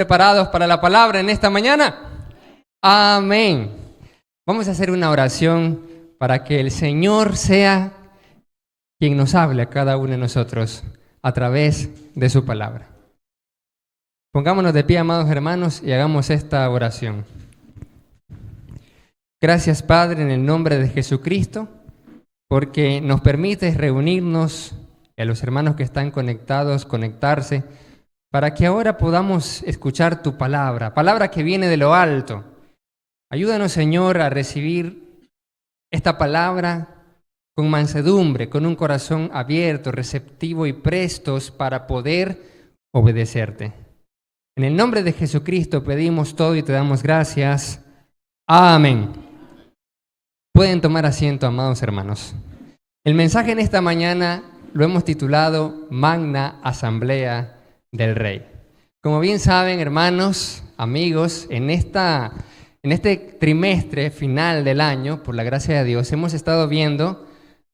¿Preparados para la palabra en esta mañana? Amén. Vamos a hacer una oración para que el Señor sea quien nos hable a cada uno de nosotros a través de su palabra. Pongámonos de pie, amados hermanos, y hagamos esta oración. Gracias, Padre, en el nombre de Jesucristo, porque nos permites reunirnos y a los hermanos que están conectados, conectarse, para que ahora podamos escuchar tu palabra, palabra que viene de lo alto. Ayúdanos, Señor, a recibir esta palabra con mansedumbre, con un corazón abierto, receptivo y prestos para poder obedecerte. En el nombre de Jesucristo pedimos todo y te damos gracias. Amén. Pueden tomar asiento, amados hermanos. El mensaje en esta mañana lo hemos titulado Magna Asamblea del Rey. Como bien saben, hermanos, amigos, en este trimestre final del año, por la gracia de Dios, hemos estado viendo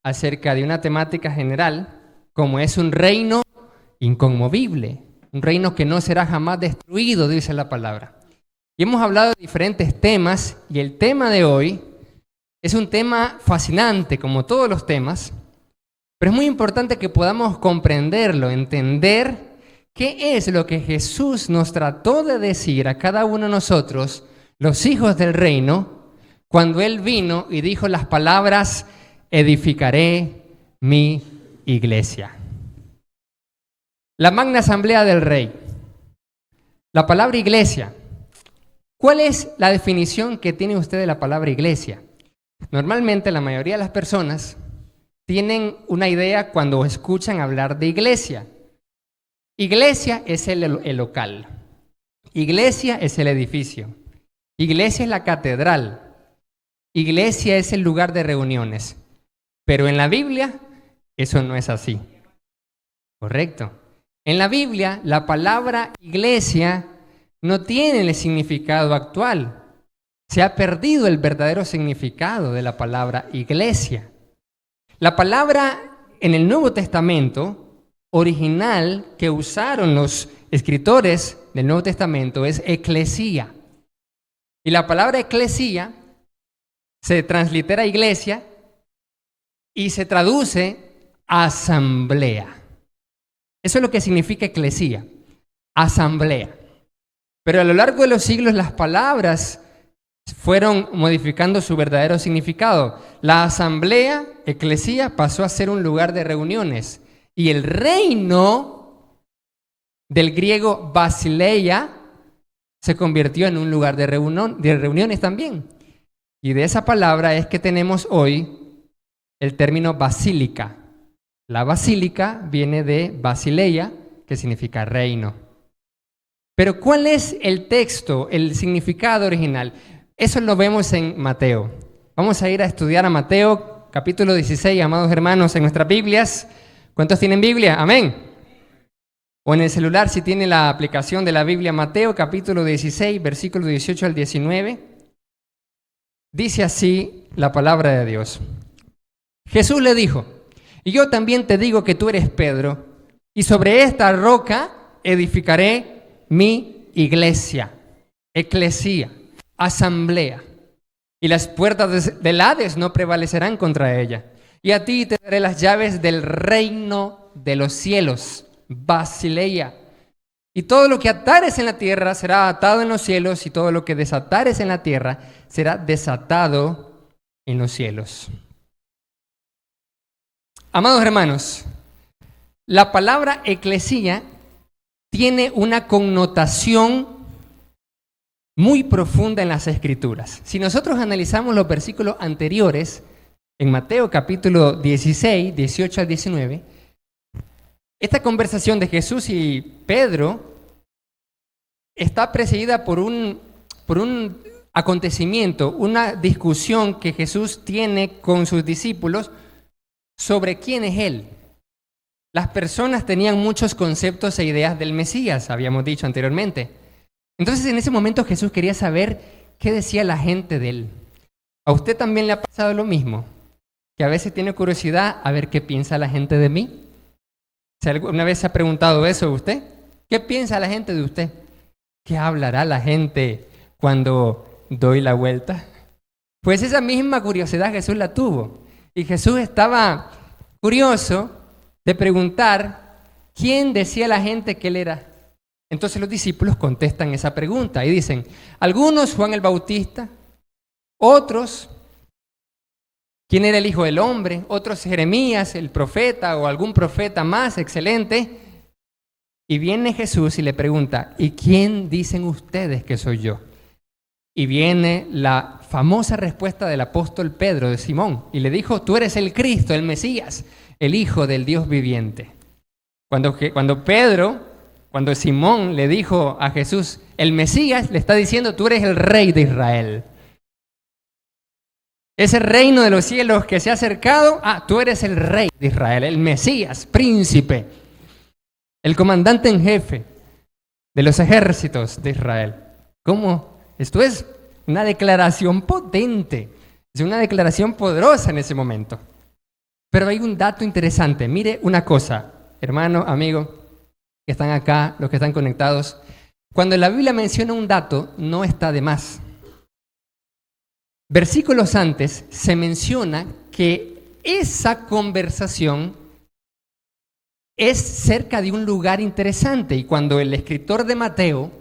acerca de una temática general, como es un reino inconmovible, un reino que no será jamás destruido, dice la palabra. Y hemos hablado de diferentes temas, y el tema de hoy es un tema fascinante, como todos los temas, pero es muy importante que podamos comprenderlo, entender qué es lo que Jesús nos trató de decir a cada uno de nosotros, los hijos del reino, cuando Él vino y dijo las palabras, edificaré mi iglesia. La magna asamblea del rey. La palabra iglesia. ¿Cuál es la definición que tiene usted de la palabra iglesia? Normalmente la mayoría de las personas tienen una idea cuando escuchan hablar de iglesia. Iglesia es el local. Iglesia es el edificio. Iglesia es la catedral. Iglesia es el lugar de reuniones. Pero en la Biblia eso no es así. Correcto. En la Biblia la palabra iglesia no tiene el significado actual. Se ha perdido el verdadero significado de la palabra iglesia. La palabra en el Nuevo Testamento original que usaron los escritores del Nuevo Testamento es eclesía. Y la palabra eclesía se translitera iglesia y se traduce asamblea. Eso es lo que significa eclesía, asamblea. Pero a lo largo de los siglos las palabras fueron modificando su verdadero significado. La asamblea, eclesía, pasó a ser un lugar de reuniones. Y el reino, del griego basileia, se convirtió en un lugar de reuniones también. Y de esa palabra es que tenemos hoy el término basílica. La basílica viene de basileia, que significa reino. Pero ¿cuál es el texto, el significado original? Eso lo vemos en Mateo. Vamos a ir a estudiar a Mateo, capítulo 16, amados hermanos, en nuestras Biblias. ¿Cuántos tienen Biblia? Amén. O en el celular, si tiene la aplicación de la Biblia, Mateo, capítulo 16, versículo 18 al 19. Dice así la palabra de Dios. Jesús le dijo, y yo también te digo que tú eres Pedro, y sobre esta roca edificaré mi iglesia, eclesía, asamblea, y las puertas del Hades no prevalecerán contra ella. Y a ti te daré las llaves del reino de los cielos, basileia. Y todo lo que atares en la tierra será atado en los cielos, y todo lo que desatares en la tierra será desatado en los cielos. Amados hermanos, la palabra eclesía tiene una connotación muy profunda en las Escrituras. Si nosotros analizamos los versículos anteriores, en Mateo capítulo 16, 18 al 19, esta conversación de Jesús y Pedro está precedida por un acontecimiento, una discusión que Jesús tiene con sus discípulos sobre quién es Él. Las personas tenían muchos conceptos e ideas del Mesías, habíamos dicho anteriormente. Entonces en ese momento Jesús quería saber qué decía la gente de Él. ¿A usted también le ha pasado lo mismo? Que a veces tiene curiosidad a ver qué piensa la gente de mí. ¿Alguna vez se ha preguntado eso usted? ¿Qué piensa la gente de usted? ¿qué hablará la gente cuando doy la vuelta? Pues esa misma curiosidad Jesús la tuvo. Y Jesús estaba curioso de preguntar quién decía la gente que él era. Entonces los discípulos contestan esa pregunta y dicen, algunos Juan el Bautista, otros, ¿quién era el Hijo del Hombre? Otros Jeremías, el profeta o algún profeta más excelente. Y viene Jesús y le pregunta, ¿y quién dicen ustedes que soy yo? Y viene la famosa respuesta del apóstol Pedro de Simón y le dijo, tú eres el Cristo, el Mesías, el Hijo del Dios viviente. Cuando Simón le dijo a Jesús, el Mesías, le está diciendo, tú eres el Rey de Israel. Ese reino de los cielos que se ha acercado, tú eres el Rey de Israel, el Mesías, príncipe, el comandante en jefe de los ejércitos de Israel. ¿Cómo? Esto es una declaración potente, es una declaración poderosa en ese momento. Pero hay un dato interesante. Mire una cosa, hermano, amigo, que están acá, los que están conectados. Cuando la Biblia menciona un dato, no está de más. Versículos antes se menciona que esa conversación es cerca de un lugar interesante. Y cuando el escritor de Mateo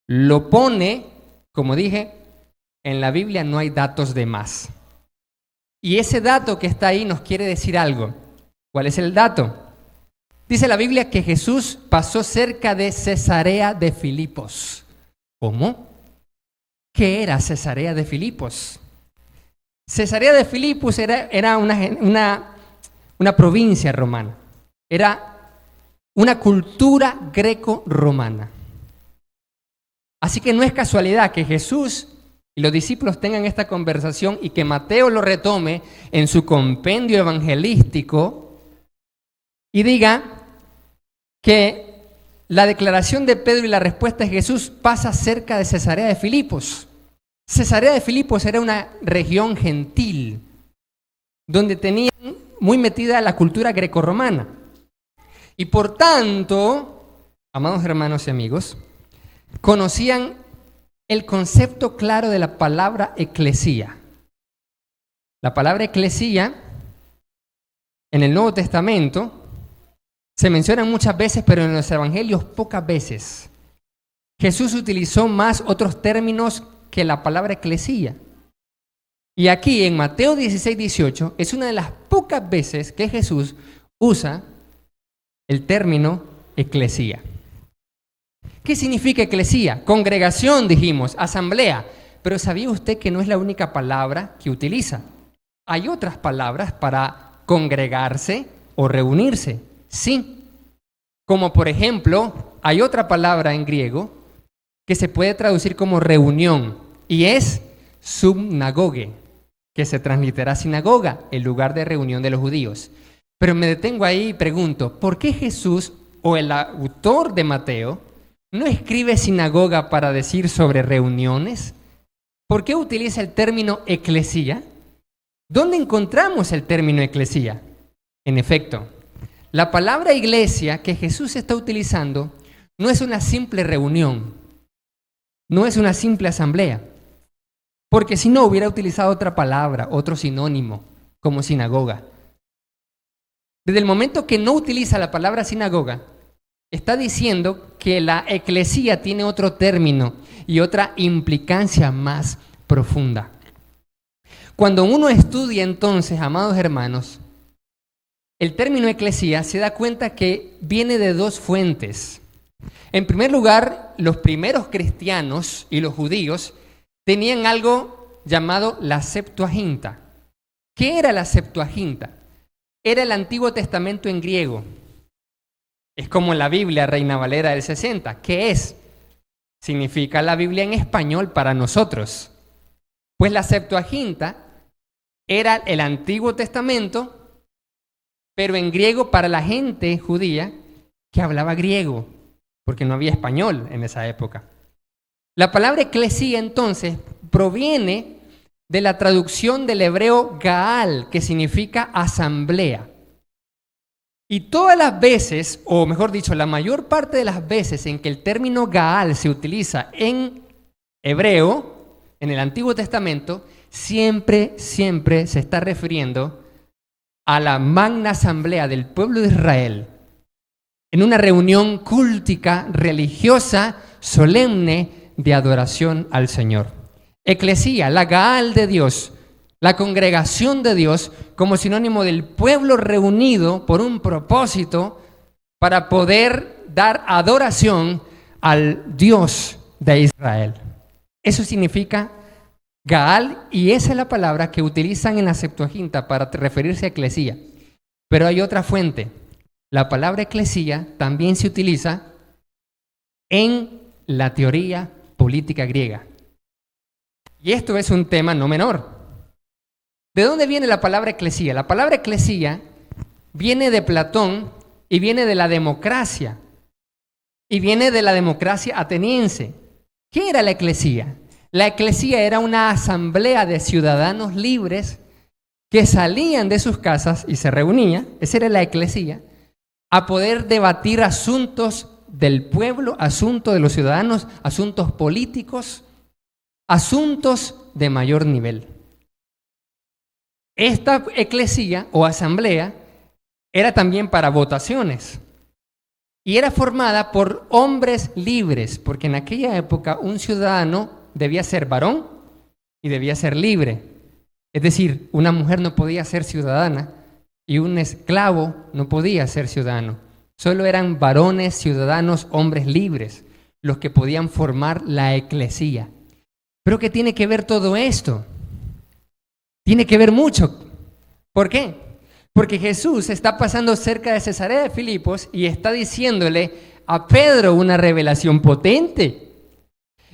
lo pone, como dije, en la Biblia no hay datos de más. Y ese dato que está ahí nos quiere decir algo. ¿Cuál es el dato? Dice la Biblia que Jesús pasó cerca de Cesarea de Filipos. ¿Cómo? ¿Qué era Cesarea de Filipos? Cesarea de Filipos era una provincia romana. Era una cultura greco-romana. Así que no es casualidad que Jesús y los discípulos tengan esta conversación y que Mateo lo retome en su compendio evangelístico y diga que la declaración de Pedro y la respuesta de Jesús pasa cerca de Cesarea de Filipos. Cesarea de Filipos era una región gentil donde tenían muy metida la cultura grecorromana. Y por tanto, amados hermanos y amigos, conocían el concepto claro de la palabra eclesía. La palabra eclesía en el Nuevo Testamento se menciona muchas veces, pero en los evangelios pocas veces. Jesús utilizó más otros términos que la palabra eclesía. Y aquí en Mateo 16-18 es una de las pocas veces que Jesús usa el término eclesía. ¿Qué significa eclesía? Congregación, dijimos, asamblea. Pero ¿sabía usted que no es la única palabra que utiliza? Hay otras palabras para congregarse o reunirse. Sí. Como por ejemplo, hay otra palabra en griego que se puede traducir como reunión y es subnagoge, que se translitera sinagoga, el lugar de reunión de los judíos. Pero me detengo ahí y pregunto, ¿por qué Jesús o el autor de Mateo no escribe sinagoga para decir sobre reuniones? ¿Por qué utiliza el término eclesía? ¿Dónde encontramos el término eclesía? En efecto, la palabra iglesia que Jesús está utilizando no es una simple reunión, no es una simple asamblea, porque si no hubiera utilizado otra palabra, otro sinónimo, como sinagoga. Desde el momento que no utiliza la palabra sinagoga, está diciendo que la eclesía tiene otro término y otra implicancia más profunda. Cuando uno estudia entonces, amados hermanos, el término eclesía se da cuenta que viene de dos fuentes. En primer lugar, los primeros cristianos y los judíos tenían algo llamado la Septuaginta. ¿Qué era la Septuaginta? Era el Antiguo Testamento en griego. Es como la Biblia Reina Valera del 60. ¿Qué es? Significa la Biblia en español para nosotros. Pues la Septuaginta era el Antiguo Testamento, pero en griego para la gente judía que hablaba griego, porque no había español en esa época. La palabra eclesía entonces proviene de la traducción del hebreo Gaal, que significa asamblea. Y todas las veces, o mejor dicho, la mayor parte de las veces en que el término Gaal se utiliza en hebreo, en el Antiguo Testamento, siempre se está refiriendo a la magna asamblea del pueblo de Israel, en una reunión cultica, religiosa, solemne, de adoración al Señor. Eclesía, la Gaal de Dios, la congregación de Dios, como sinónimo del pueblo reunido por un propósito para poder dar adoración al Dios de Israel. Eso significa Gaal, y esa es la palabra que utilizan en la Septuaginta para referirse a eclesía. Pero hay otra fuente. La palabra eclesía también se utiliza en la teoría política griega. Y esto es un tema no menor. ¿De dónde viene la palabra eclesía? La palabra eclesía viene de Platón y viene de la democracia. Y viene de la democracia ateniense. ¿Qué era la eclesía? La eclesía era una asamblea de ciudadanos libres que salían de sus casas y se reunían, esa era la eclesía, a poder debatir asuntos del pueblo, asuntos de los ciudadanos, asuntos políticos, asuntos de mayor nivel. Esta eclesía o asamblea era también para votaciones y era formada por hombres libres, porque en aquella época un ciudadano debía ser varón y debía ser libre. Es decir, una mujer no podía ser ciudadana y un esclavo no podía ser ciudadano. Solo eran varones, ciudadanos, hombres libres, los que podían formar la eclesía. ¿Pero qué tiene que ver todo esto? Tiene que ver mucho. ¿Por qué? Porque Jesús está pasando cerca de Cesarea de Filipos y está diciéndole a Pedro una revelación potente.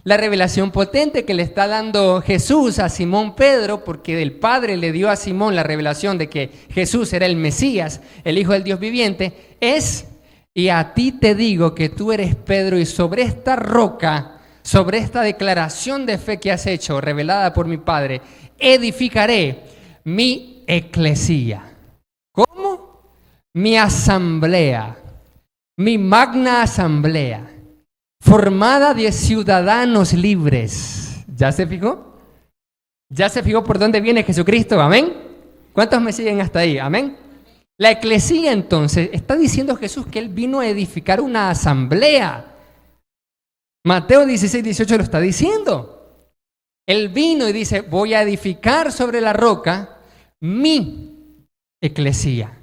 La revelación potente que le está dando Jesús a Simón Pedro, porque el Padre le dio a Simón la revelación de que Jesús era el Mesías, el Hijo del Dios viviente, es: y a ti te digo que tú eres Pedro, y sobre esta roca, sobre esta declaración de fe que has hecho, revelada por mi Padre, edificaré mi eclesía. ¿Cómo? Mi asamblea, mi magna asamblea, formada de ciudadanos libres. ¿Ya se fijó? ¿Ya se fijó por dónde viene Jesucristo? ¿Amén? ¿Cuántos me siguen hasta ahí? ¿Amén? La eclesía, entonces, está diciendo Jesús que Él vino a edificar una asamblea. Mateo 16:18 lo está diciendo. Él vino y dice: voy a edificar sobre la roca mi eclesía,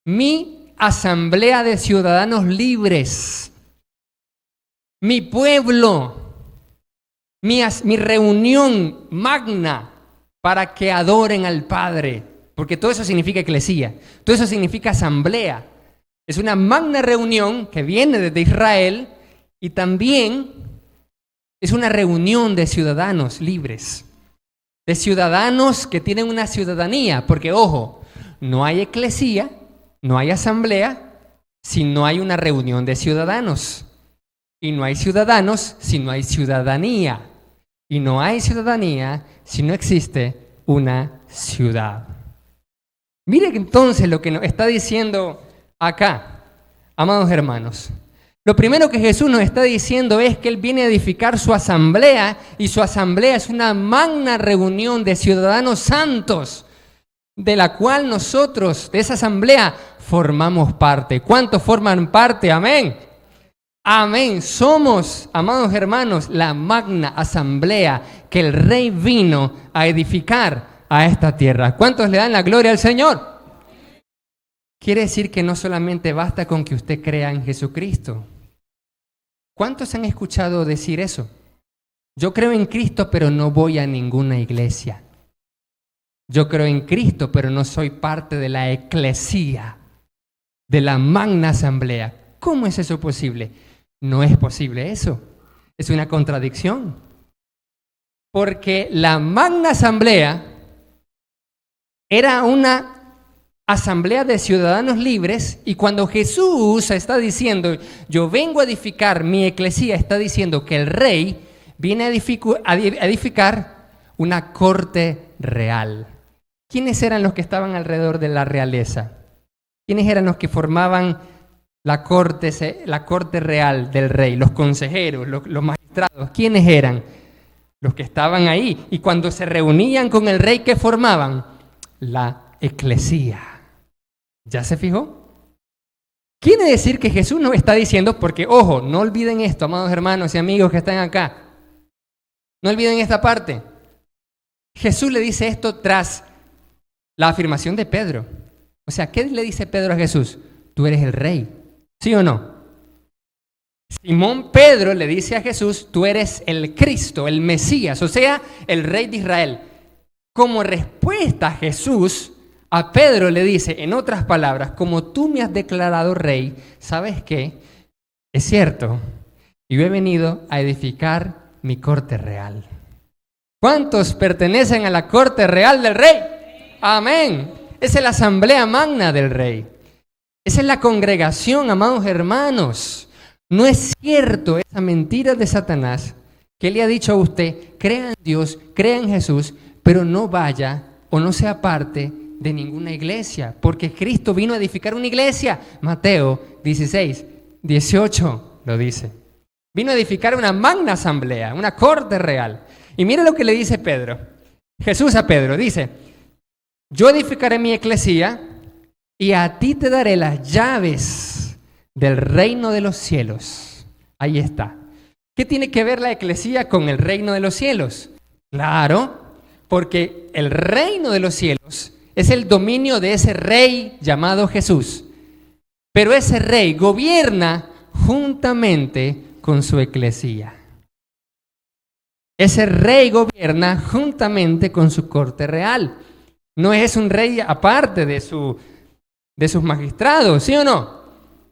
mi asamblea de ciudadanos libres, mi pueblo, mi reunión magna para que adoren al Padre. Porque todo eso significa eclesía, todo eso significa asamblea. Es una magna reunión que viene desde Israel y también es una reunión de ciudadanos libres, de ciudadanos que tienen una ciudadanía. Porque, ojo, no hay eclesía, no hay asamblea si no hay una reunión de ciudadanos. Y no hay ciudadanos si no hay ciudadanía. Y no hay ciudadanía si no existe una ciudad. Mire entonces lo que nos está diciendo acá, amados hermanos. Lo primero que Jesús nos está diciendo es que Él viene a edificar su asamblea, y su asamblea es una magna reunión de ciudadanos santos, de la cual nosotros, de esa asamblea, formamos parte. ¿Cuántos forman parte? Amén. Amén. Somos, amados hermanos, la magna asamblea que el Rey vino a edificar a esta tierra. ¿Cuántos le dan la gloria al Señor? Quiere decir que no solamente basta con que usted crea en Jesucristo. ¿Cuántos han escuchado decir eso? Yo creo en Cristo, pero no voy a ninguna iglesia. Yo creo en Cristo, pero no soy parte de la eclesía, de la magna asamblea. ¿Cómo es eso posible? No es posible eso. Es una contradicción. Porque la magna asamblea era una asamblea de ciudadanos libres, y cuando Jesús está diciendo: yo vengo a edificar mi eclesía, está diciendo que el Rey viene a edificar una corte real. ¿Quiénes eran los que estaban alrededor de la realeza? ¿Quiénes eran los que formaban la corte real del rey? Los consejeros, los magistrados. ¿Quiénes eran? Los que estaban ahí. Y cuando se reunían con el rey, ¿qué formaban? La eclesía. ¿Ya se fijó? Quiere decir que Jesús nos está diciendo, porque ojo, no olviden esto, amados hermanos y amigos que están acá. No olviden esta parte. Jesús le dice esto tras la afirmación de Pedro. O sea, ¿qué le dice Pedro a Jesús? Tú eres el rey. ¿Sí o no? Simón Pedro le dice a Jesús, tú eres el Cristo, el Mesías, o sea, el rey de Israel. Como respuesta, Jesús a Pedro le dice, en otras palabras, como tú me has declarado rey, ¿sabes qué? Es cierto, yo he venido a edificar mi corte real. ¿Cuántos pertenecen a la corte real del rey? Amén. Esa es la asamblea magna del rey. Esa es la congregación, amados hermanos. No es cierto esa mentira de Satanás que le ha dicho a usted, crea en Dios, crea en Jesús, pero no vaya o no sea parte de ninguna iglesia, porque Cristo vino a edificar una iglesia. Mateo 16, 18 lo dice. Vino a edificar una magna asamblea, una corte real. Y mire lo que le dice Pedro. Jesús a Pedro dice, yo edificaré mi eclesía y a ti te daré las llaves del reino de los cielos. Ahí está. ¿Qué tiene que ver la eclesía con el reino de los cielos? Claro, porque el reino de los cielos es el dominio de ese rey llamado Jesús. Pero ese rey gobierna juntamente con su eclesía. Ese rey gobierna juntamente con su corte real. No es un rey aparte de sus magistrados, ¿sí o no?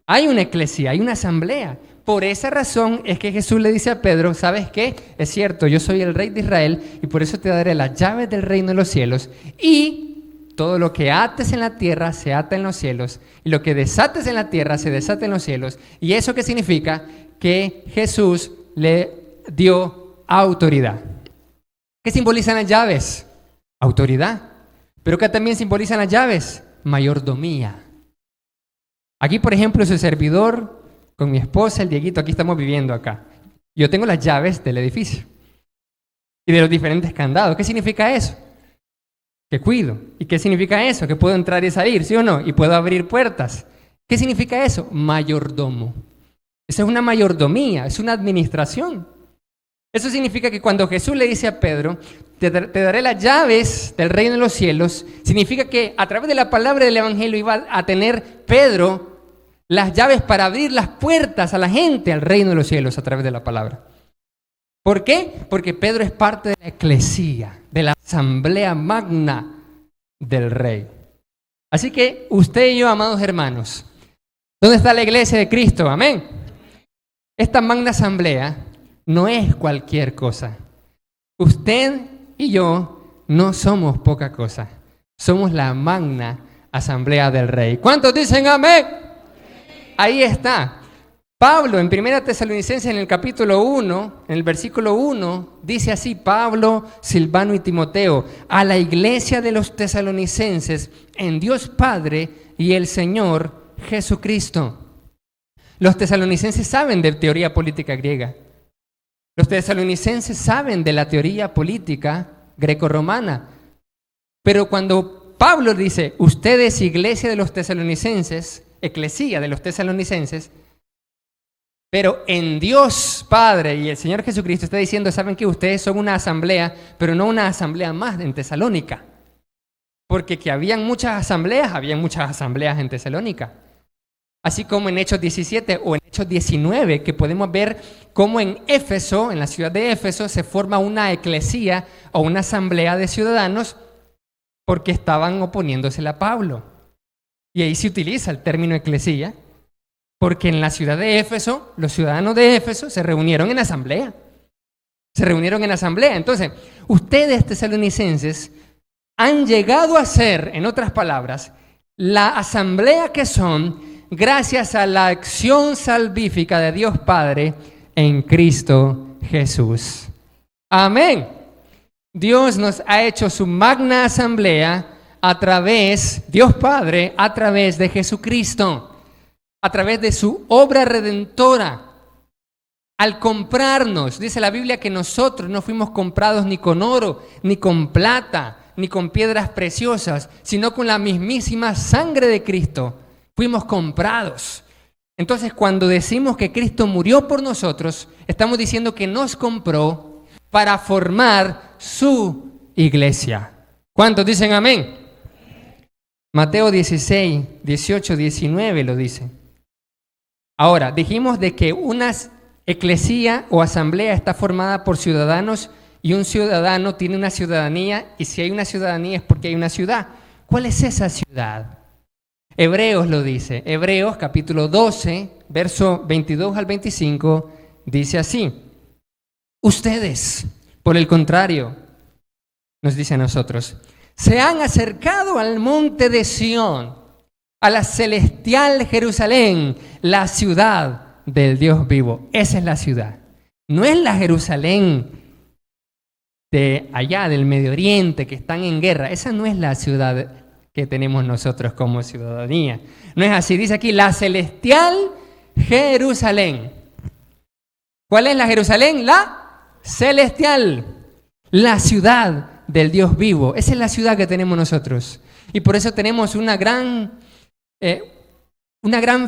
Hay una eclesía, hay una asamblea. Por esa razón es que Jesús le dice a Pedro, ¿sabes qué? Es cierto, yo soy el rey de Israel y por eso te daré las llaves del reino de los cielos y todo lo que ates en la tierra se ata en los cielos y lo que desates en la tierra se desata en los cielos. ¿Y eso qué significa? Que Jesús le dio autoridad. ¿Qué simbolizan las llaves? Autoridad. ¿Pero qué también simbolizan las llaves? Mayordomía. Aquí, por ejemplo, su servidor con mi esposa, el Dieguito, aquí estamos viviendo acá. Yo tengo las llaves del edificio y de los diferentes candados. ¿Qué significa eso? Que cuido. ¿Y qué significa eso? Que puedo entrar y salir, ¿sí o no? Y puedo abrir puertas. ¿Qué significa eso? Mayordomo. Eso es una mayordomía, es una administración. Eso significa que cuando Jesús le dice a Pedro, te daré las llaves del reino de los cielos, significa que a través de la palabra del evangelio iba a tener Pedro las llaves para abrir las puertas a la gente al reino de los cielos a través de la palabra. ¿Por qué? Porque Pedro es parte de la eclesía, de la asamblea magna del rey. Así que usted y yo, amados hermanos, ¿dónde está la iglesia de Cristo? Amén. Esta magna asamblea no es cualquier cosa. Usted y yo no somos poca cosa. Somos la magna asamblea del rey. ¿Cuántos dicen amén? Ahí está. Pablo en 1 Tesalonicenses en el capítulo 1, en el versículo 1, dice así, Pablo, Silvano y Timoteo, a la iglesia de los tesalonicenses, en Dios Padre y el Señor Jesucristo. Los tesalonicenses saben de teoría política griega. Los tesalonicenses saben de la teoría política grecorromana. Pero cuando Pablo dice, ustedes iglesia de los tesalonicenses, eclesía de los tesalonicenses, pero en Dios Padre y el Señor Jesucristo está diciendo, ¿saben qué? Ustedes son una asamblea, pero no una asamblea más en Tesalónica. Porque que habían muchas asambleas en Tesalónica. Así como en Hechos 17 o en Hechos 19, que podemos ver cómo en Éfeso, en la ciudad de Éfeso, se forma una eclesía o una asamblea de ciudadanos porque estaban oponiéndose a Pablo. Y ahí se utiliza el término eclesía, porque en la ciudad de Éfeso, los ciudadanos de Éfeso se reunieron en asamblea. Entonces, ustedes tesalonicenses han llegado a ser, en otras palabras, la asamblea que son gracias a la acción salvífica de Dios Padre en Cristo Jesús. Amén. Dios nos ha hecho su magna asamblea a través, Dios Padre, a través de Jesucristo, a través de su obra redentora. Al comprarnos, dice la Biblia que nosotros no fuimos comprados ni con oro, ni con plata, ni con piedras preciosas, sino con la mismísima sangre de Cristo. Fuimos comprados. Entonces, cuando decimos que Cristo murió por nosotros, estamos diciendo que nos compró para formar su iglesia. ¿Cuántos dicen amén? Mateo 16, 18, 19 lo dice. Ahora, dijimos de que una eclesía o asamblea está formada por ciudadanos y un ciudadano tiene una ciudadanía, y si hay una ciudadanía es porque hay una ciudad. ¿Cuál es esa ciudad? Hebreos lo dice. Hebreos capítulo 12, verso 22 al 25, dice así: ustedes, por el contrario, nos dice a nosotros, se han acercado al monte de Sión, a la celestial Jerusalén, la ciudad del Dios vivo. Esa es la ciudad. No es la Jerusalén de allá del Medio Oriente que están en guerra. Esa no es la ciudad que tenemos nosotros como ciudadanía. No es así. Dice aquí la celestial Jerusalén. ¿Cuál es la Jerusalén? La celestial. La ciudad del Dios vivo. Esa es la ciudad que tenemos nosotros. Y por eso tenemos una gran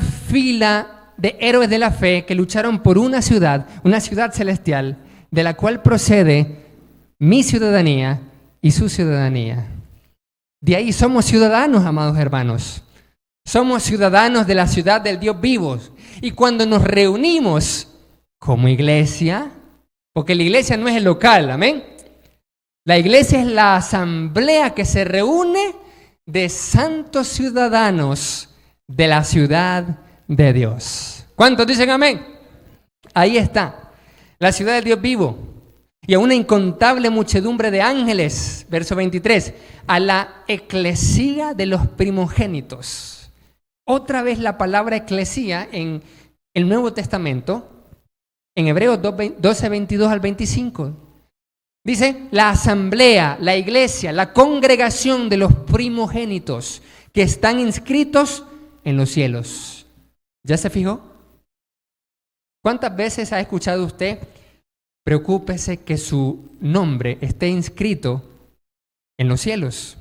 fila de héroes de la fe que lucharon por una ciudad celestial, de la cual procede mi ciudadanía y su ciudadanía. De ahí somos ciudadanos, amados hermanos. Somos ciudadanos de la ciudad del Dios vivo. Y cuando nos reunimos como iglesia, porque la iglesia no es el local, amén. La iglesia es la asamblea que se reúne de santos ciudadanos de la ciudad de Dios. ¿Cuántos dicen amén? Ahí está, la ciudad del Dios vivo. Y a una incontable muchedumbre de ángeles, verso 23, a la eclesía de los primogénitos. Otra vez la palabra eclesía en el Nuevo Testamento, en Hebreos 12, 22 al 25. Dice la asamblea, la iglesia, la congregación de los primogénitos que están inscritos en los cielos. ¿Ya se fijó? ¿Cuántas veces ha escuchado usted? Preocúpese que su nombre esté inscrito en los cielos.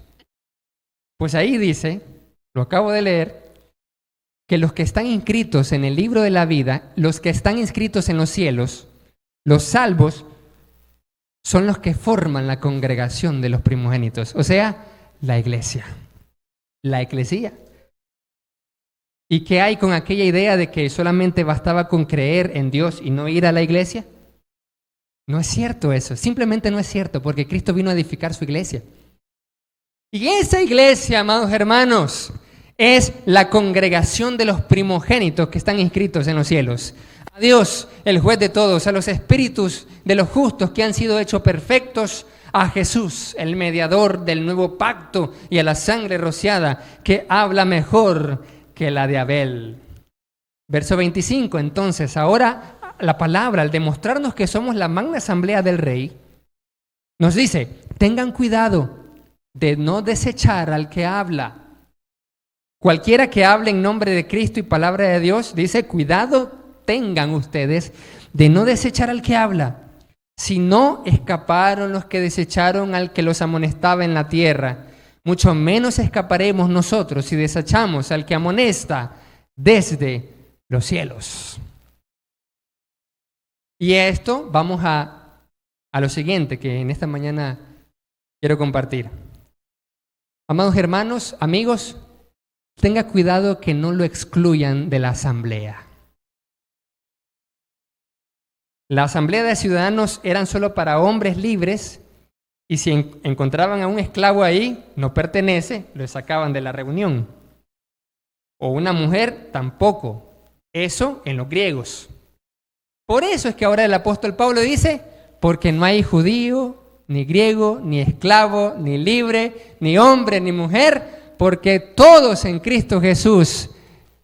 Pues ahí dice, lo acabo de leer, que los que están inscritos en el libro de la vida, los que están inscritos en los cielos, los salvos, son los que forman la congregación de los primogénitos, o sea, la iglesia, la eclesía. ¿Y qué hay con aquella idea de que solamente bastaba con creer en Dios y no ir a la iglesia? No es cierto eso, simplemente no es cierto, porque Cristo vino a edificar su iglesia. Y esa iglesia, amados hermanos, es la congregación de los primogénitos que están inscritos en los cielos. A Dios, el juez de todos, a los espíritus de los justos que han sido hechos perfectos, a Jesús, el mediador del nuevo pacto, y a la sangre rociada que habla mejor que la de Abel. Verso 25, entonces, ahora la palabra, al demostrarnos que somos la magna asamblea del Rey, nos dice, tengan cuidado de no desechar al que habla. Cualquiera que hable en nombre de Cristo y palabra de Dios, dice, cuidado tengan ustedes de no desechar al que habla. Si no escaparon los que desecharon al que los amonestaba en la tierra, mucho menos escaparemos nosotros si desechamos al que amonesta desde los cielos. Y esto vamos a lo siguiente que en esta mañana quiero compartir. Amados hermanos, amigos, tenga cuidado que no lo excluyan de la asamblea. La asamblea de ciudadanos eran solo para hombres libres, y si encontraban a un esclavo ahí, no pertenece, lo sacaban de la reunión. O una mujer, tampoco. Eso en los griegos. Por eso es que ahora el apóstol Pablo dice, porque no hay judío, ni griego, ni esclavo, ni libre, ni hombre, ni mujer, porque todos en Cristo Jesús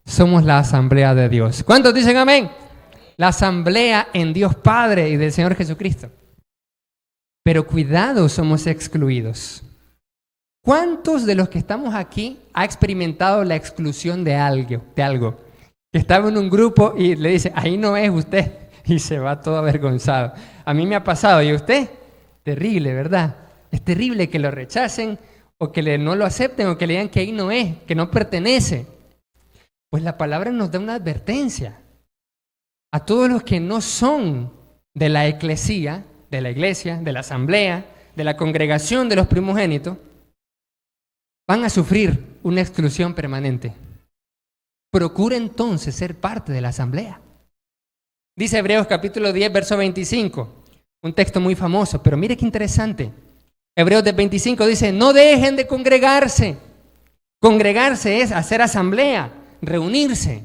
somos la asamblea de Dios. ¿Cuántos dicen amén? La asamblea en Dios Padre y del Señor Jesucristo. Pero cuidado, somos excluidos. ¿Cuántos de los que estamos aquí ha experimentado la exclusión de algo? Que estaba en un grupo y le dice, ahí no es usted, y se va todo avergonzado. A mí me ha pasado, ¿y usted? Terrible, ¿verdad? Es terrible que lo rechacen o que no lo acepten o que le digan que ahí no es, que no pertenece. Pues la palabra nos da una advertencia. A todos los que no son de la eclesía, de la iglesia, de la asamblea, de la congregación de los primogénitos, van a sufrir una exclusión permanente. Procura entonces ser parte de la asamblea. Dice Hebreos capítulo 10, verso 25, un texto muy famoso, pero mire qué interesante. Hebreos 10, 25 dice, no dejen de congregarse. Congregarse es hacer asamblea, reunirse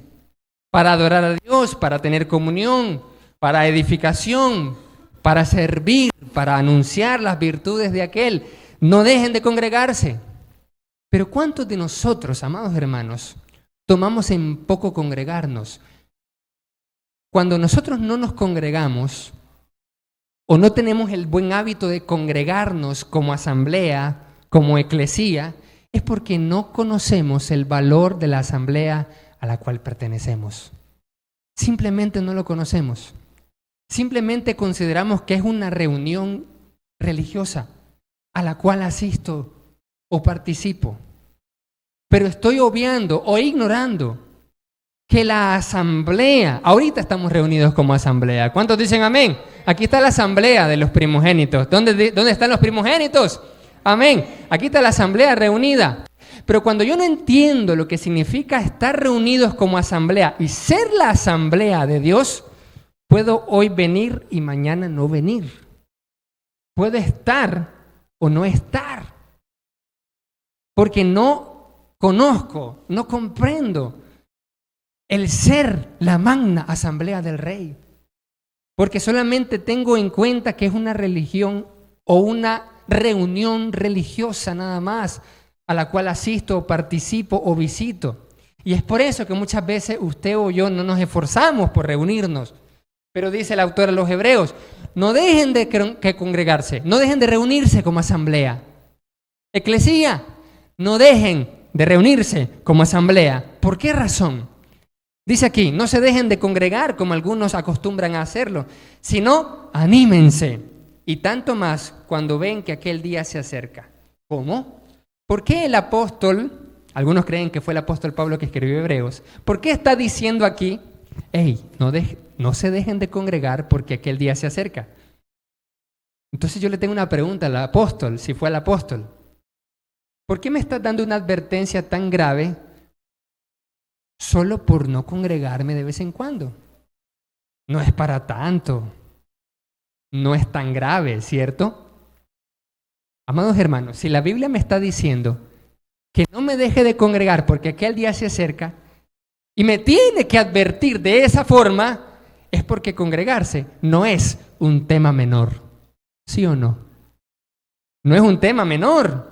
para adorar a Dios, para tener comunión, para edificación, para servir, para anunciar las virtudes de aquel. No dejen de congregarse. Pero ¿cuántos de nosotros, amados hermanos, tomamos en poco congregarnos? Cuando nosotros no nos congregamos o no tenemos el buen hábito de congregarnos como asamblea, como eclesía, es porque no conocemos el valor de la asamblea a la cual pertenecemos. Simplemente no lo conocemos. Simplemente consideramos que es una reunión religiosa a la cual asisto o participo. Pero estoy obviando o ignorando que la asamblea, ahorita estamos reunidos como asamblea. ¿Cuántos dicen amén? Aquí está la asamblea de los primogénitos. ¿Dónde están los primogénitos? Amén. Aquí está la asamblea reunida. Pero cuando yo no entiendo lo que significa estar reunidos como asamblea y ser la asamblea de Dios, puedo hoy venir y mañana no venir. Puedo estar o no estar. Porque no conozco, no comprendo el ser la magna asamblea del Rey. Porque solamente tengo en cuenta que es una religión o una reunión religiosa nada más, a la cual asisto o participo o visito. Y es por eso que muchas veces usted o yo no nos esforzamos por reunirnos. Pero dice el autor de los Hebreos, no dejen de congregarse, no dejen de reunirse como asamblea. Eclesía, no dejen de reunirse como asamblea. ¿Por qué razón? Dice aquí, no se dejen de congregar como algunos acostumbran a hacerlo, sino anímense. Y tanto más cuando ven que aquel día se acerca. ¿Cómo? ¿Por qué el apóstol, algunos creen que fue el apóstol Pablo que escribió Hebreos, por qué está diciendo aquí, no se dejen de congregar porque aquel día se acerca? Entonces yo le tengo una pregunta al apóstol, si fue el apóstol. ¿Por qué me estás dando una advertencia tan grave solo por no congregarme de vez en cuando? No es para tanto. No es tan grave, ¿cierto? Amados hermanos, si la Biblia me está diciendo que no me deje de congregar porque aquel día se acerca y me tiene que advertir de esa forma, es porque congregarse no es un tema menor. ¿Sí o no? No es un tema menor.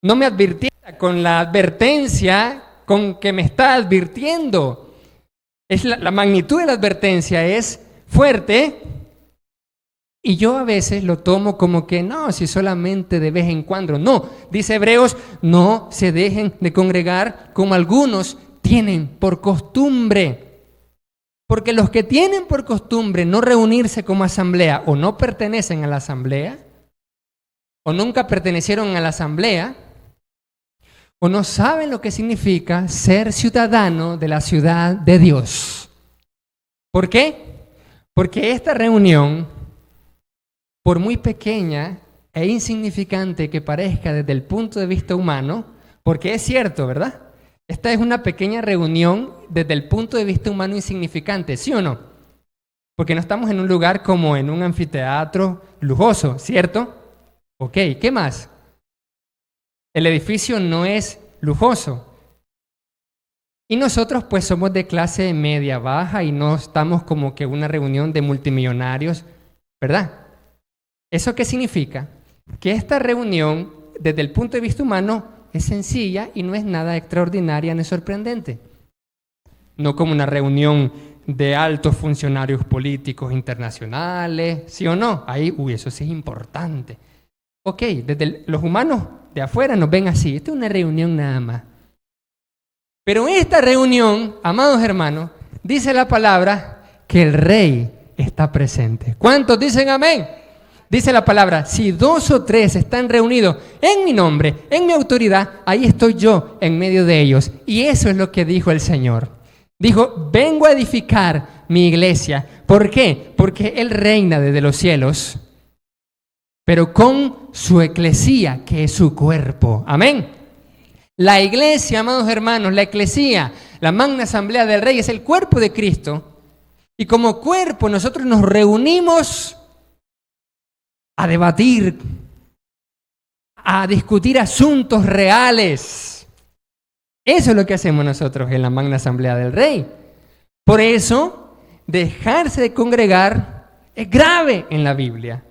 No me advirtiera con la advertencia con que me está advirtiendo. La magnitud de la advertencia es fuerte y yo a veces lo tomo como que no, si solamente de vez en cuando. No, dice Hebreos, no se dejen de congregar como algunos tienen por costumbre. Porque los que tienen por costumbre no reunirse como asamblea o no pertenecen a la asamblea o nunca pertenecieron a la asamblea o no saben lo que significa ser ciudadano de la ciudad de Dios. ¿Por qué? Porque esta reunión, por muy pequeña e insignificante que parezca desde el punto de vista humano, porque es cierto, ¿verdad? Esta es una pequeña reunión desde el punto de vista humano insignificante, ¿sí o no? Porque no estamos en un lugar como en un anfiteatro lujoso, ¿cierto? Ok, ¿qué más? El edificio no es lujoso. Y nosotros pues somos de clase media baja y no estamos como que una reunión de multimillonarios, ¿verdad? ¿Eso qué significa? Que esta reunión, desde el punto de vista humano, es sencilla y no es nada extraordinaria ni sorprendente. No como una reunión de altos funcionarios políticos internacionales, ¿sí o no? Ahí, eso sí es importante. Ok, desde los humanos de afuera nos ven así. Esta es una reunión nada más. Pero en esta reunión, amados hermanos, dice la palabra que el rey está presente. ¿Cuántos dicen amén? Dice la palabra, si 2 o 3 están reunidos en mi nombre, en mi autoridad, ahí estoy yo en medio de ellos. Y eso es lo que dijo el Señor. Dijo, vengo a edificar mi iglesia. ¿Por qué? Porque Él reina desde los cielos, pero con su eclesía, que es su cuerpo. Amén. La iglesia, amados hermanos, la eclesía, la magna asamblea del Rey, es el cuerpo de Cristo. Y como cuerpo nosotros nos reunimos a debatir, a discutir asuntos reales. Eso es lo que hacemos nosotros en la magna asamblea del Rey. Por eso, dejarse de congregar es grave en la Biblia,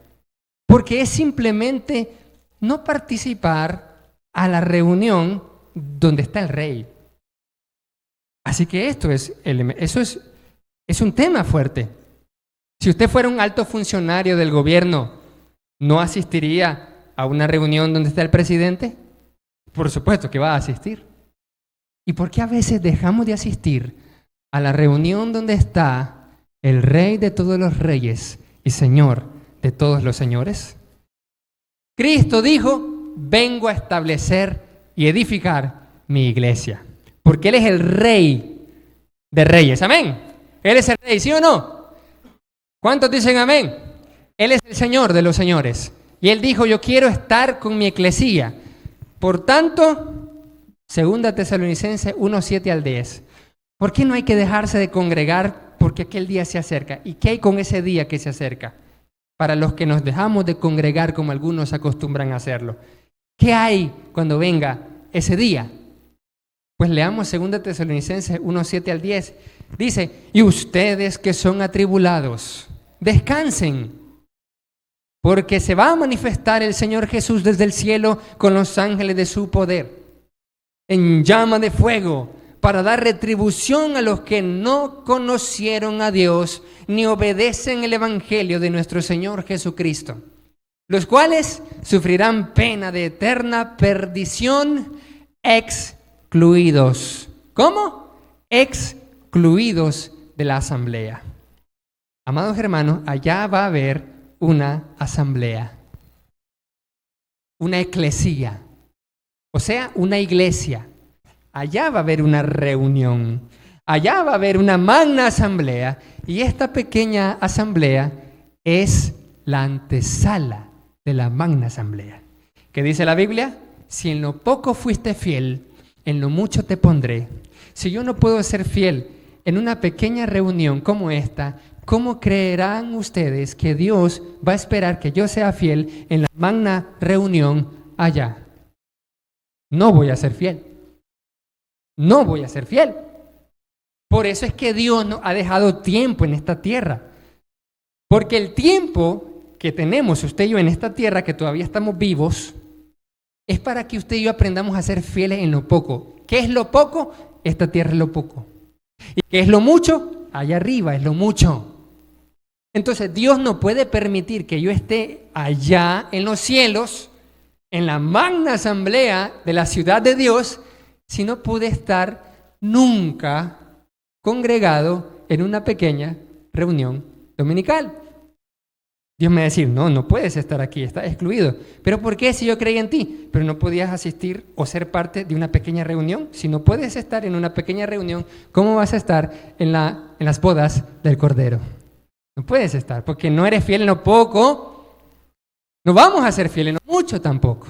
porque es simplemente no participar a la reunión donde está el Rey. Así que eso es un tema fuerte. Si usted fuera un alto funcionario del gobierno, ¿no asistiría a una reunión donde está el presidente? Por supuesto que va a asistir. ¿Y por qué a veces dejamos de asistir a la reunión donde está el Rey de todos los reyes y Señor de todos los señores? Cristo dijo, vengo a establecer y edificar mi iglesia, porque Él es el Rey de reyes. Amén. Él es el Rey, ¿sí o no? ¿Cuántos dicen amén? Él es el Señor de los señores. Y Él dijo, yo quiero estar con mi eclesía. Por tanto, 2 Tesalonicenses 1, 7 al 10. ¿Por qué no hay que dejarse de congregar? Porque aquel día se acerca. ¿Y qué hay con ese día que se acerca? Para los que nos dejamos de congregar como algunos acostumbran a hacerlo. ¿Qué hay cuando venga ese día? Pues leamos 2 Tesalonicenses 1, 7 al 10. Dice, y ustedes que son atribulados, descansen, porque se va a manifestar el Señor Jesús desde el cielo con los ángeles de su poder, en llama de fuego, para dar retribución a los que no conocieron a Dios ni obedecen el evangelio de nuestro Señor Jesucristo, los cuales sufrirán pena de eterna perdición, excluidos. ¿Cómo? Excluidos de la asamblea. Amados hermanos, allá va a haber una asamblea, una eclesía, o sea, una iglesia. Allá va a haber una reunión, allá va a haber una magna asamblea, y esta pequeña asamblea es la antesala de la magna asamblea. ¿Qué dice la Biblia? Si en lo poco fuiste fiel, en lo mucho te pondré. Si yo no puedo ser fiel en una pequeña reunión como esta, ¿cómo creerán ustedes que Dios va a esperar que yo sea fiel en la magna reunión allá? No voy a ser fiel. No voy a ser fiel. Por eso es que Dios nos ha dejado tiempo en esta tierra. Porque el tiempo que tenemos usted y yo en esta tierra, que todavía estamos vivos, es para que usted y yo aprendamos a ser fieles en lo poco. ¿Qué es lo poco? Esta tierra es lo poco. ¿Y qué es lo mucho? Allá arriba es lo mucho. Entonces Dios no puede permitir que yo esté allá en los cielos, en la magna asamblea de la ciudad de Dios, si no pude estar nunca congregado en una pequeña reunión dominical. Dios me va a decir, no puedes estar aquí, estás excluido. ¿Pero por qué si yo creí en ti? Pero no podías asistir o ser parte de una pequeña reunión. Si no puedes estar en una pequeña reunión, ¿cómo vas a estar en las bodas del Cordero? No puedes estar, porque no eres fiel en lo poco, no vamos a ser fieles en lo mucho tampoco.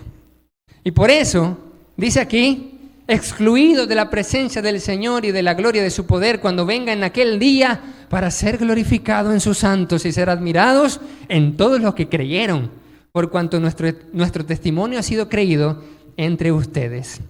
Y por eso, dice aquí, excluidos de la presencia del Señor y de la gloria de su poder cuando venga en aquel día para ser glorificado en sus santos y ser admirados en todos los que creyeron, por cuanto nuestro testimonio ha sido creído entre ustedes.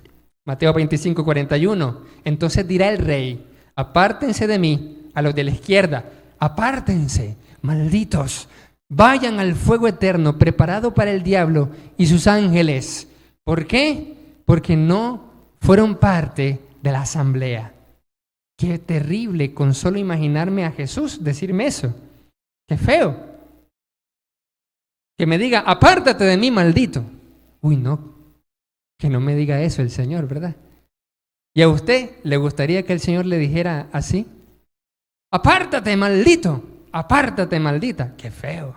Mateo 25, 41. Entonces dirá el rey, apártense de mí, a los de la izquierda, apártense, malditos, vayan al fuego eterno preparado para el diablo y sus ángeles. ¿Por qué? Porque no fueron parte de la asamblea. Qué terrible con solo imaginarme a Jesús decirme eso. Qué feo. Que me diga, apártate de mí, maldito. Uy, no, que no me diga eso el Señor, ¿verdad? ¿Y a usted le gustaría que el Señor le dijera así? Apártate, maldito, apártate, maldita. Qué feo.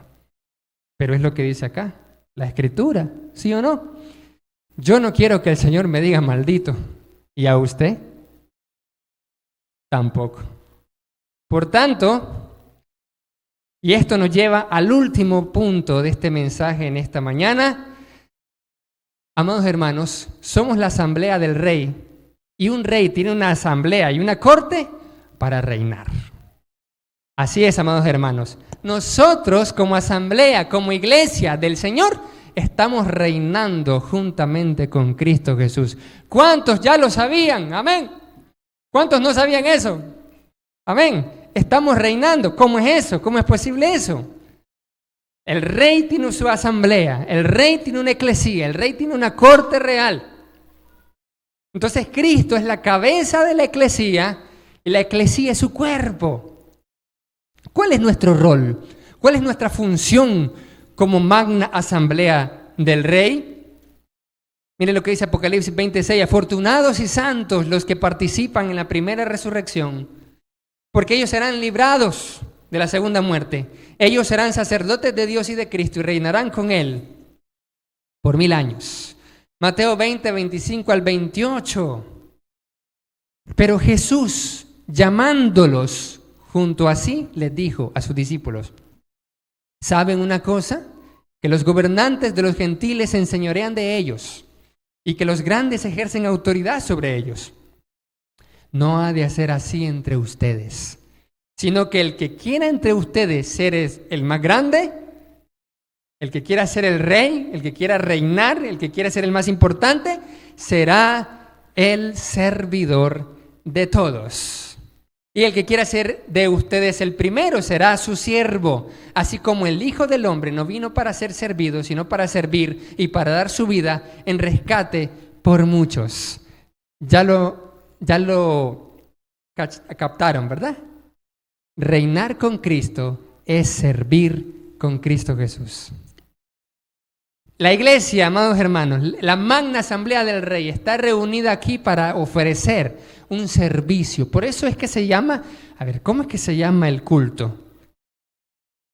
Pero es lo que dice acá, la Escritura, ¿sí o no? Yo no quiero que el Señor me diga maldito. ¿Y a usted? Tampoco. Por tanto, y esto nos lleva al último punto de este mensaje en esta mañana. Amados hermanos, somos la asamblea del rey, y un rey tiene una asamblea y una corte para reinar. Así es, amados hermanos. Nosotros como asamblea, como iglesia del Señor, estamos reinando juntamente con Cristo Jesús. ¿Cuántos ya lo sabían? Amén. ¿Cuántos no sabían eso? Amén. Estamos reinando. ¿Cómo es eso? ¿Cómo es posible eso? El rey tiene su asamblea, el rey tiene una eclesía, el rey tiene una corte real. Entonces Cristo es la cabeza de la eclesía y la eclesía es su cuerpo. ¿Cuál es nuestro rol? ¿Cuál es nuestra función como magna asamblea del rey? Mire lo que dice Apocalipsis 26, afortunados y santos los que participan en la primera resurrección, porque ellos serán librados de la segunda muerte. Ellos serán sacerdotes de Dios y de Cristo y reinarán con Él por 1000 años. Mateo 20, 25 al 28. Pero Jesús, llamándolos junto a sí, les dijo a sus discípulos, ¿saben una cosa? Que los gobernantes de los gentiles se enseñorean de ellos y que los grandes ejercen autoridad sobre ellos. No ha de ser así entre ustedes, sino que el que quiera entre ustedes ser el más grande, el que quiera ser el rey, el que quiera reinar, el que quiera ser el más importante, será el servidor de todos. Y el que quiera ser de ustedes el primero será su siervo, así como el Hijo del Hombre no vino para ser servido, sino para servir y para dar su vida en rescate por muchos. Ya lo captaron, ¿verdad? Reinar con Cristo es servir con Cristo Jesús. La iglesia, amados hermanos, la magna asamblea del rey está reunida aquí para ofrecer un servicio. Por eso es que se llama, ¿cómo es que se llama el culto?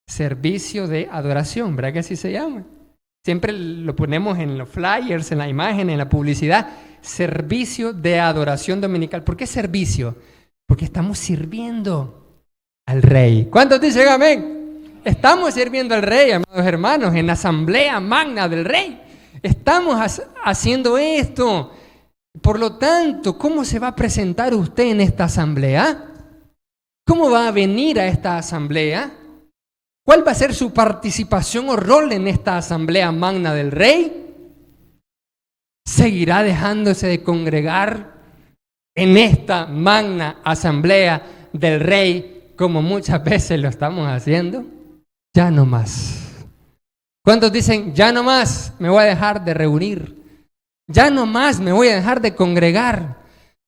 Servicio de adoración, ¿verdad que así se llama? Siempre lo ponemos en los flyers, en la imagen, en la publicidad. Servicio de adoración dominical. ¿Por qué servicio? Porque estamos sirviendo al rey. ¿Cuántos dicen amén? Estamos sirviendo al rey, amados hermanos, en la asamblea magna del rey. Estamos haciendo esto. Por lo tanto, ¿cómo se va a presentar usted en esta asamblea? ¿Cómo va a venir a esta asamblea? ¿Cuál va a ser su participación o rol en esta asamblea magna del rey? ¿Seguirá dejándose de congregar en esta magna asamblea del rey como muchas veces lo estamos haciendo? Ya no más. ¿Cuántos dicen, ya no más me voy a dejar de reunir? Ya no más me voy a dejar de congregar.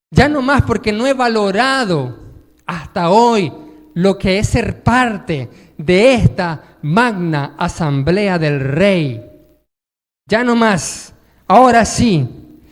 Ya no más porque no he valorado hasta hoy lo que es ser parte de esta magna asamblea del rey. Ya no más. Ahora sí.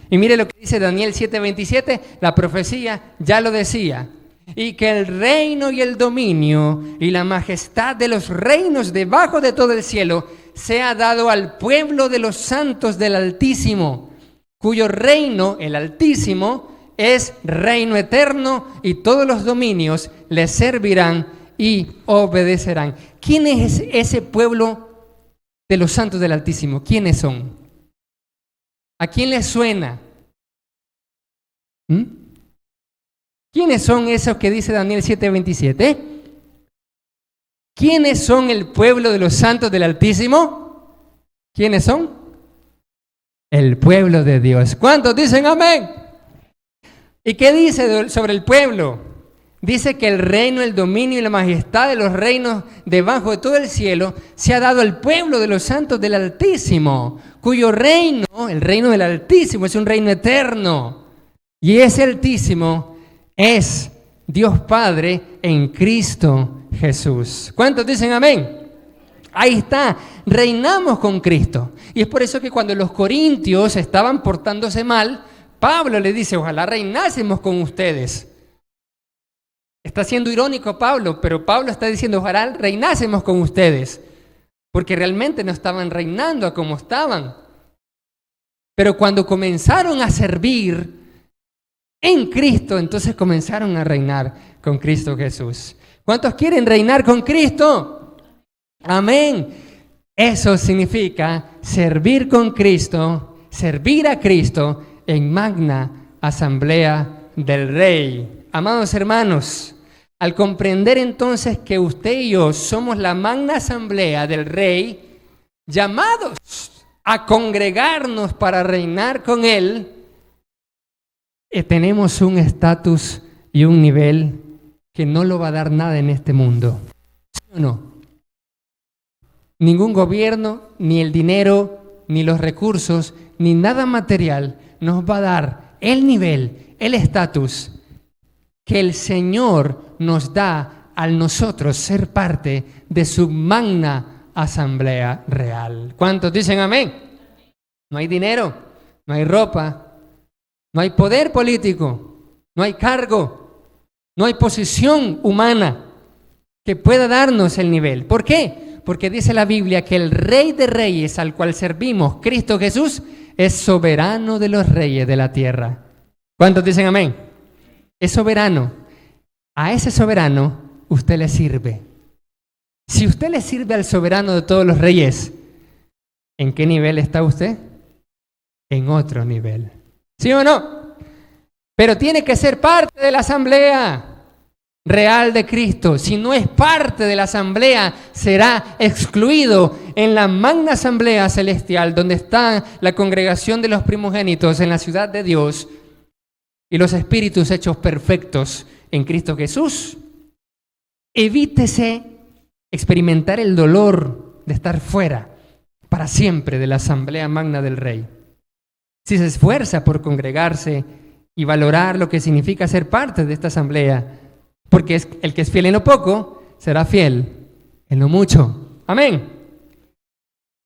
Y mire lo que dice Daniel 7:27, la profecía ya lo decía. Y que el reino y el dominio y la majestad de los reinos debajo de todo el cielo sea dado al pueblo de los santos del Altísimo, cuyo reino, el Altísimo, es reino eterno y todos los dominios le servirán y obedecerán. ¿Quién es ese pueblo de los santos del Altísimo? ¿Quiénes son? ¿A quién les suena? ¿Quiénes son esos que dice Daniel 7:27? ¿Quiénes son el pueblo de los santos del Altísimo? ¿Quiénes son? El pueblo de Dios. ¿Cuántos dicen amén? ¿Y qué dice sobre el pueblo? Dice que el reino, el dominio y la majestad de los reinos debajo de todo el cielo se ha dado al pueblo de los santos del Altísimo, cuyo reino, el reino del Altísimo, es un reino eterno. Y ese Altísimo es Dios Padre en Cristo Jesús. ¿Cuántos dicen amén? Ahí está, reinamos con Cristo. Y es por eso que cuando los corintios estaban portándose mal, Pablo le dice, ojalá reinásemos con ustedes. Está siendo irónico Pablo, pero Pablo está diciendo, ojalá reinásemos con ustedes, porque realmente no estaban reinando como estaban. Pero cuando comenzaron a servir en Cristo, entonces comenzaron a reinar con Cristo Jesús. ¿Cuántos quieren reinar con Cristo? Amén. Eso significa servir con Cristo, servir a Cristo en magna asamblea del Rey. Amados hermanos, al comprender entonces que usted y yo somos la magna asamblea del Rey, llamados a congregarnos para reinar con Él, tenemos un estatus y un nivel que no lo va a dar nada en este mundo. ¿Sí o no? Ningún gobierno, ni el dinero, ni los recursos, ni nada material nos va a dar el nivel, el estatus que el Señor nos da al nosotros ser parte de su magna asamblea real. ¿Cuántos dicen amén? No hay dinero, no hay ropa, no hay poder político, no hay cargo, no hay posición humana que pueda darnos el nivel. ¿Por qué? Porque dice la Biblia que el Rey de Reyes al cual servimos, Cristo Jesús, es soberano de los reyes de la tierra. ¿Cuántos dicen amén? Es soberano. A ese soberano usted le sirve. Si usted le sirve al soberano de todos los reyes, ¿en qué nivel está usted? En otro nivel. ¿Sí o no? Pero tiene que ser parte de la asamblea real de Cristo. Si no es parte de la asamblea, será excluido en la magna asamblea celestial, donde está la congregación de los primogénitos en la ciudad de Dios y los espíritus hechos perfectos en Cristo Jesús. Evítese experimentar el dolor de estar fuera para siempre de la asamblea magna del Rey. Si se esfuerza por congregarse y valorar lo que significa ser parte de esta asamblea, porque es el que es fiel en lo poco, será fiel en lo mucho. Amén.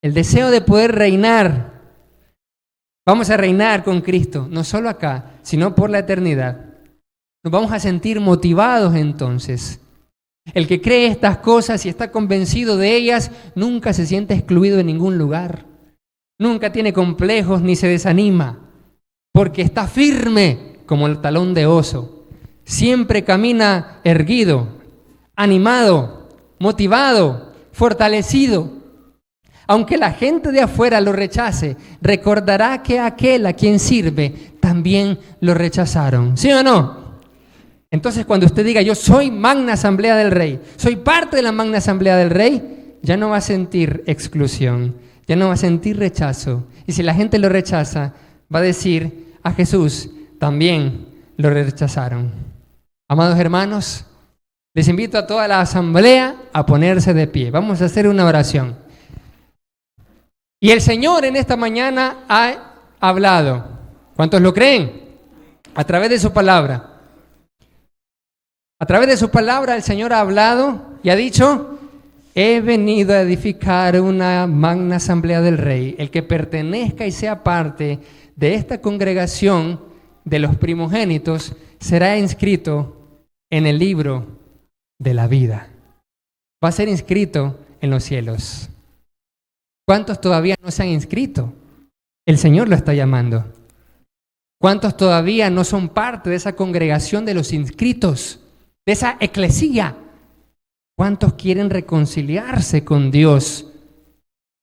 El deseo de poder reinar. Vamos a reinar con Cristo, no solo acá, sino por la eternidad. Nos vamos a sentir motivados entonces. El que cree estas cosas y está convencido de ellas, nunca se siente excluido en ningún lugar. Nunca tiene complejos ni se desanima, porque está firme como el talón de oso. Siempre camina erguido, animado, motivado, fortalecido. Aunque la gente de afuera lo rechace, recordará que aquel a quien sirve también lo rechazaron. ¿Sí o no? Entonces cuando usted diga, yo soy magna asamblea del Rey, soy parte de la magna asamblea del Rey, ya no va a sentir exclusión, ya no va a sentir rechazo. Y si la gente lo rechaza, va a decir, a Jesús también lo rechazaron. Amados hermanos, les invito a toda la asamblea a ponerse de pie. Vamos a hacer una oración. Y el Señor en esta mañana ha hablado. ¿Cuántos lo creen? A través de su palabra. A través de su palabra el Señor ha hablado y ha dicho, he venido a edificar una magna asamblea del Rey. El que pertenezca y sea parte de esta congregación de los primogénitos será inscrito en el libro de la vida. Va a ser inscrito en los cielos. ¿Cuántos todavía no se han inscrito? El Señor lo está llamando. ¿Cuántos todavía no son parte de esa congregación de los inscritos, de esa eclesía? ¿Cuántos quieren reconciliarse con Dios?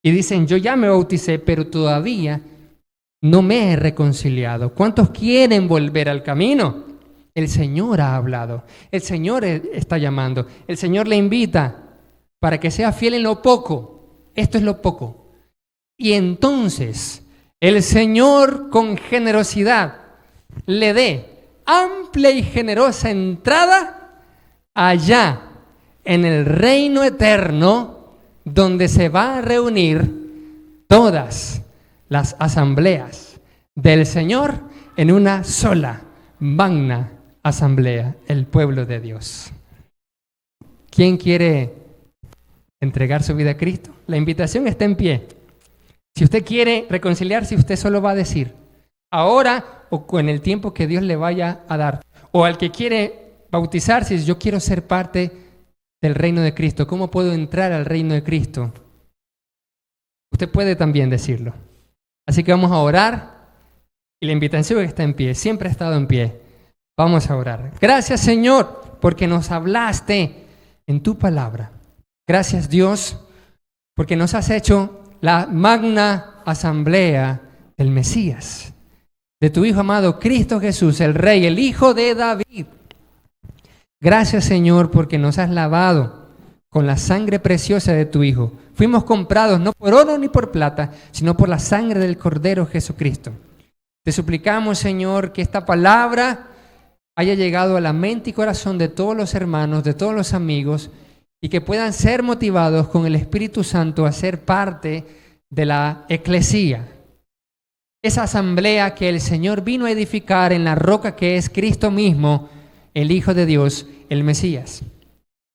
Y dicen, yo ya me bauticé, pero todavía no me he reconciliado. ¿Cuántos quieren volver al camino? El Señor ha hablado. El Señor está llamando. El Señor le invita para que sea fiel en lo poco. Esto es lo poco. Y entonces el Señor con generosidad le dé amplia y generosa entrada allá en el reino eterno, donde se va a reunir todas las asambleas del Señor en una sola magna asamblea, el pueblo de Dios. ¿Quién quiere entregar su vida a Cristo? la invitación está en pie. Si usted quiere reconciliarse, usted solo va a decir, ahora o con el tiempo que Dios le vaya a dar. O al que quiere bautizarse, yo quiero ser parte del reino de Cristo. ¿Cómo puedo entrar al reino de Cristo? Usted puede también decirlo. Así que vamos a orar y la invitación está en pie, siempre ha estado en pie. Vamos a orar. Gracias, Señor, porque nos hablaste en tu palabra. Gracias, Dios, porque nos has hecho la magna asamblea del Mesías, de tu Hijo amado Cristo Jesús, el Rey, el Hijo de David. Gracias, Señor, porque nos has lavado con la sangre preciosa de tu Hijo. Fuimos comprados no por oro ni por plata, sino por la sangre del Cordero Jesucristo. Te suplicamos, Señor, que esta palabra haya llegado a la mente y corazón de todos los hermanos, de todos los amigos, y que puedan ser motivados con el Espíritu Santo a ser parte de la eclesía. Esa asamblea que el Señor vino a edificar en la roca que es Cristo mismo, el Hijo de Dios, el Mesías.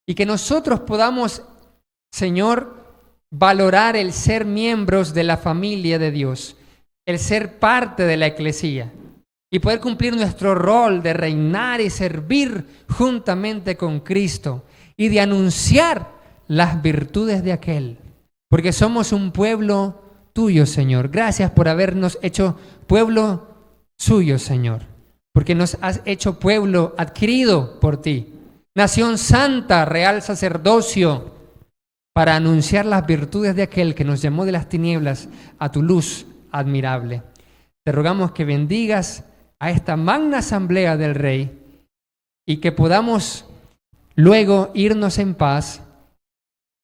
Y que nosotros podamos, Señor, valorar el ser miembros de la familia de Dios, el ser parte de la eclesía y poder cumplir nuestro rol de reinar y servir juntamente con Cristo y de anunciar las virtudes de aquel, porque somos un pueblo tuyo, Señor. Gracias por habernos hecho pueblo suyo, Señor, porque nos has hecho pueblo adquirido por ti, nación santa, real sacerdocio, para anunciar las virtudes de aquel que nos llamó de las tinieblas a tu luz admirable. Te rogamos que bendigas a esta magna asamblea del Rey y que podamos luego irnos en paz,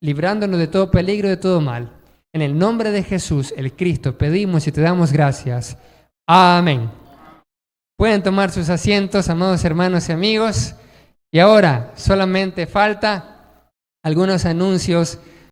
librándonos de todo peligro, de todo mal. En el nombre de Jesús, el Cristo, pedimos y te damos gracias. Amén. Pueden tomar sus asientos, amados hermanos y amigos. Y ahora solamente falta algunos anuncios